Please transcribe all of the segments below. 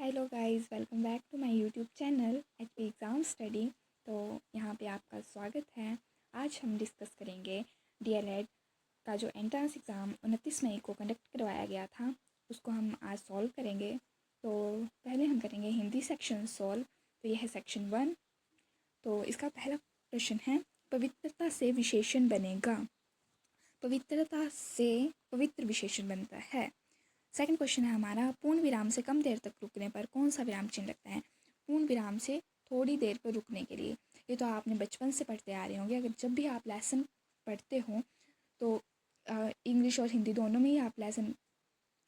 Hello guys, welcome back to my YouTube channel HP exam study. तो यहाँ पे आपका स्वागत है। आज हम डिस्कस करेंगे डीएलएड का जो एंट्रेंस एग्ज़ाम 29 मई को कंडक्ट करवाया गया था, उसको हम आज सॉल्व करेंगे। तो पहले हम करेंगे हिंदी सेक्शन सॉल्व। तो यह है सेक्शन 1। तो इसका पहला प्रश्न है, पवित्रता से विशेषण बनेगा। पवित्रता से पवित्र विशेषण बनता है। सेकंड क्वेश्चन है हमारा, पूर्ण विराम से कम देर तक रुकने पर कौन सा विराम चिन्ह लगता है। पूर्ण विराम से थोड़ी देर पर रुकने के लिए, ये तो आपने बचपन से पढ़ते आ रहे होंगे। अगर जब भी आप लेसन पढ़ते हो तो इंग्लिश और हिंदी दोनों में ही आप लेसन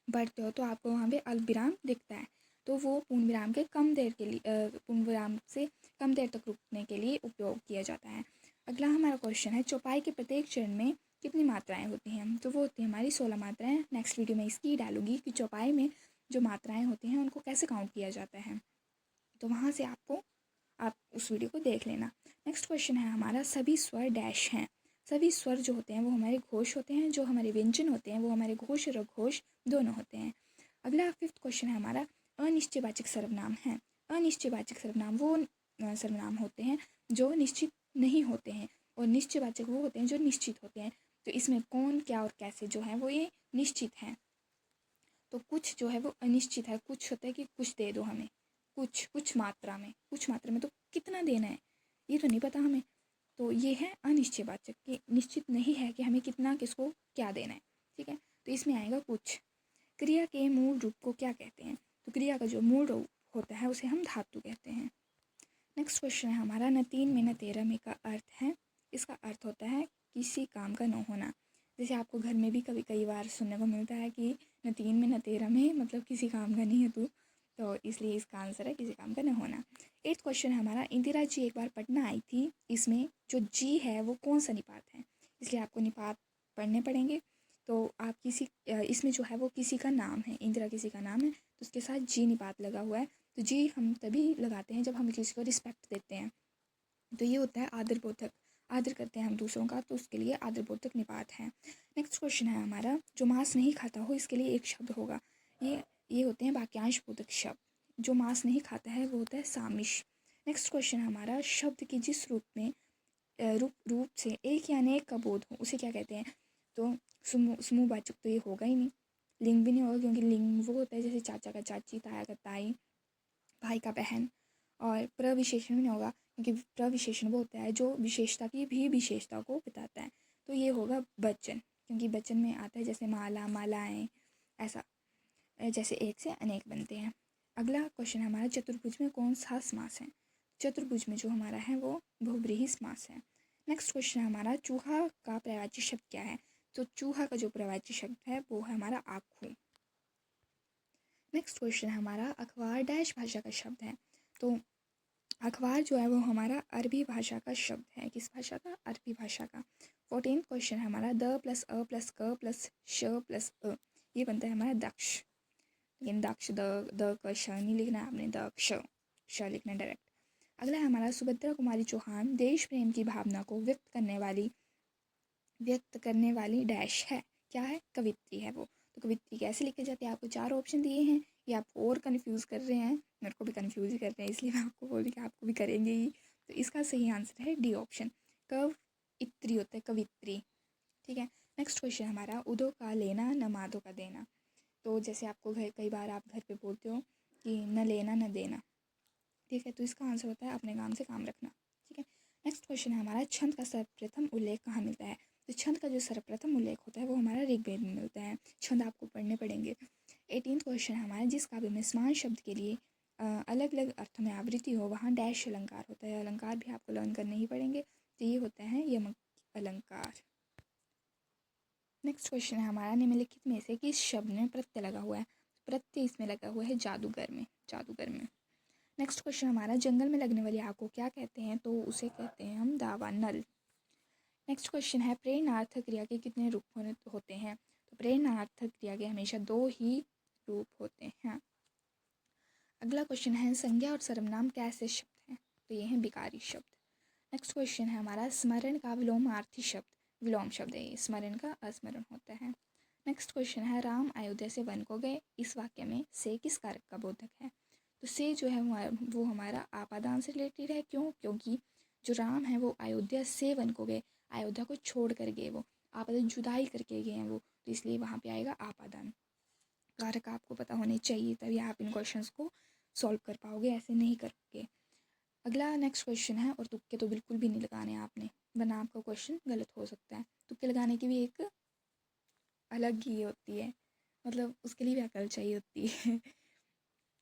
पढ़ते हो तो आपको वहाँ पे अल्प विराम दिखता है। तो वो पूर्ण विराम के कम देर के लिए पूर्ण विराम से कम देर तक रुकने के लिए उपयोग किया जाता है। अगला हमारा क्वेश्चन है, चौपाई के प्रत्येक चरण में कितनी मात्राएं होती हैं। तो वो होती है हमारी 16 मात्राएं। नेक्स्ट वीडियो में इसकी डालूंगी कि चौपाई में जो मात्राएं होती हैं उनको कैसे काउंट किया जाता है। तो वहाँ से आप उस वीडियो को देख लेना। नेक्स्ट क्वेश्चन है हमारा, सभी स्वर डैश हैं। सभी स्वर जो होते हैं वो हमारे घोष होते हैं, जो हमारे व्यंजन होते हैं वो हमारे घोष और अघोष दोनों होते हैं। अगला फिफ्थ क्वेश्चन है हमारा, अनिश्चयवाचक सर्वनाम है। अनिश्चयवाचक सर्वनाम वो सर्वनाम होते हैं जो निश्चित नहीं होते हैं, और निश्चयवाचक वो होते हैं जो निश्चित होते हैं। तो इसमें कौन, क्या और कैसे जो है वो ये निश्चित हैं। तो कुछ जो है वो अनिश्चित है। कुछ होता है कि कुछ दे दो हमें, कुछ मात्रा में तो कितना देना है ये तो नहीं पता हमें। तो ये है अनिश्चयवाचक, कि निश्चित नहीं है कि हमें कितना किसको क्या देना है। ठीक है, तो इसमें आएगा कुछ। क्रिया के मूल रूप को क्या कहते हैं। तो क्रिया का जो मूल रूप होता है उसे हम धातु कहते हैं। नेक्स्ट क्वेश्चन है हमारा, न 3 में न 13 में का अर्थ है। इसका अर्थ होता है किसी काम का न होना। जैसे आपको घर में भी कई बार सुनने को मिलता है कि न 3 में न 13 में, मतलब किसी काम का नहीं है तू। तो इसलिए इसका आंसर है किसी काम का न होना। 8th क्वेश्चन है हमारा, इंदिरा जी एक बार पटना आई थी। इसमें जो जी है वो कौन सा निपात है, इसलिए आपको निपात पढ़ने पड़ेंगे। तो आप इसमें जो है वो किसी का नाम है, इंदिरा किसी का नाम है, तो उसके साथ जी निपात लगा हुआ है। तो जी हम तभी लगाते हैं जब हम किसी को रिस्पेक्ट देते हैं। तो ये होता है आदरबोधक। आदर करते हैं हम दूसरों का, तो उसके लिए आदरबोधक निपात है। नेक्स्ट क्वेश्चन है हमारा, जो मांस नहीं खाता हो इसके लिए एक शब्द होगा। ये होते हैं वाक्यांश बोधक शब्द। जो मांस नहीं खाता है वो होता है सामिश। नेक्स्ट क्वेश्चन हमारा, शब्द की जिस रूप से एक या अनेक का बोध हो उसे क्या कहते हैं। तो समूहवाचक तो ये होगा ही नहीं, लिंग भी नहीं होगा, क्योंकि लिंग वो होता है जैसे चाचा का चाची, ताया का ताई, भाई का बहन। और प्रविशेषण भी नहीं होगा, क्योंकि प्रविशेषण वो होता है जो विशेषता की भी विशेषता को बताता है। तो ये होगा वचन, क्योंकि वचन में आता है जैसे माला, मालाएं, ऐसा जैसे एक से अनेक बनते हैं। अगला क्वेश्चन हमारा, चतुर्भुज में कौन सा समास है। चतुर्भुज में जो हमारा है वो बहुब्रीहि समास है। नेक्स्ट क्वेश्चन हमारा, चूहा का पर्यायवाची शब्द क्या है। तो चूहा का जो पर्यायवाची शब्द है वो है हमारा आखू। नेक्स्ट क्वेश्चन हमारा, अखबार डैश भाषा का शब्द है। तो अखबार जो है वो हमारा अरबी भाषा का शब्द है। किस भाषा का, अरबी भाषा का। 14th क्वेश्चन हमारा, द प्लस अ प्लस क प्लस श प्लस अ, ये बनता है हमारा दक्ष। लेकिन दक्ष द का श नहीं लिखना है आपने, दक्ष श लिखना डायरेक्ट। अगला है हमारा, सुभद्रा कुमारी चौहान देश प्रेम की भावना को व्यक्त करने वाली डैश है। क्या है, कवित्री है वो। तो कवित्री कैसे लिखे जाते हैं, आपको 4 ऑप्शन दिए हैं। ये आप और कन्फ्यूज़ कर रहे हैं, मेरे को भी कन्फ्यूज़ ही कर रहे हैं, इसलिए मैं आपको बोल रही कि आपको भी करेंगे ही। तो इसका सही आंसर है डी ऑप्शन, कवित्री होता है, कवित्री। ठीक है, नेक्स्ट क्वेश्चन हमारा, उदो का लेना न मादो का देना। तो जैसे आपको कई बार आप घर पे बोलते हो कि न लेना न देना। ठीक है, तो इसका आंसर होता है अपने काम से काम रखना। ठीक है, नेक्स्ट क्वेश्चन है हमारा, छंद का सर्वप्रथम उल्लेख कहाँ मिलता है। तो छंद का जो सर्वप्रथम उल्लेख होता है वो हमारा ऋग्वेद में मिलता है। छंद आपको पढ़ने पड़ेंगे। 18th क्वेश्चन है हमारा, जिस काव्य में समान शब्द के लिए अलग अलग अर्थ में आवृत्ति हो वहाँ डैश अलंकार होता है। अलंकार भी आपको लर्न करने ही पड़ेंगे। तो ये होता है यमक अलंकार। नेक्स्ट क्वेश्चन है हमारा, निम्नलिखित में से किस शब्द में प्रत्यय लगा हुआ है। प्रत्यय इसमें लगा हुआ है जादूगर में। नेक्स्ट क्वेश्चन हमारा, जंगल में लगने वाली आग को क्या कहते हैं। तो उसे कहते हैं हम दावानल। नेक्स्ट क्वेश्चन है, प्रेरणार्थक क्रिया के कितने रूप होते हैं। तो प्रेरणार्थक क्रिया के हमेशा 2 ही रूप होते हैं। अगला क्वेश्चन है, संज्ञा और सर्वनाम कैसे शब्द हैं। तो ये हैं विकारी शब्द। नेक्स्ट क्वेश्चन है हमारा, स्मरण का विलोमार्थी शब्द, विलोम शब्द है ये, स्मरण का अस्मरण होता है। नेक्स्ट क्वेश्चन है, राम अयोध्या से वन को गए, इस वाक्य में से किस कारक का बोधक है। तो से जो है वो हमारा आपादान से रिलेटेड है। क्यों? क्योंकि जो राम है वो अयोध्या से वन को गए, अयोध्या को छोड़ कर गए, वो आपादान जुदाई करके गए हैं वो, तो इसलिए वहाँ पे आएगा आपादान। कारक आपको पता होने चाहिए, तभी आप इन क्वेश्चंस को सॉल्व कर पाओगे, ऐसे नहीं करोगे। अगला नेक्स्ट क्वेश्चन है, और तुक्के तो बिल्कुल भी नहीं लगाने आपने, वरना आपका क्वेश्चन गलत हो सकता है। तुक्के लगाने की भी एक अलग ही होती है, मतलब उसके लिए भी अकल चाहिए होती है।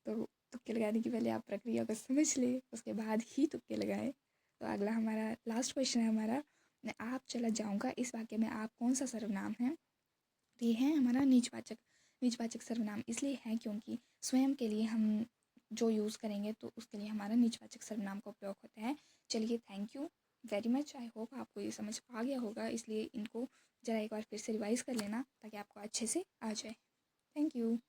तो तुक्के लगाने की पहले आप प्रक्रिया को समझ ले, उसके बाद ही तुक्के लगाए। तो अगला हमारा लास्ट क्वेश्चन है हमारा, मैं आप चला जाऊँगा इस वाक्य में आप कौन सा सर्वनाम है? तो ये है हमारा नीचवाचक। नीचवाचक सर्वनाम इसलिए है क्योंकि स्वयं के लिए हम जो यूज़ करेंगे तो उसके लिए हमारा नीचवाचक सर्वनाम का उपयोग होता है। चलिए, thank you very much. I hope आपको ये समझ आ गया होगा, इसलिए इनको ज़रा एक बार फिर से रिवाइज़ कर लेना ताकि आपको अच्छे से आ जाए। Thank you.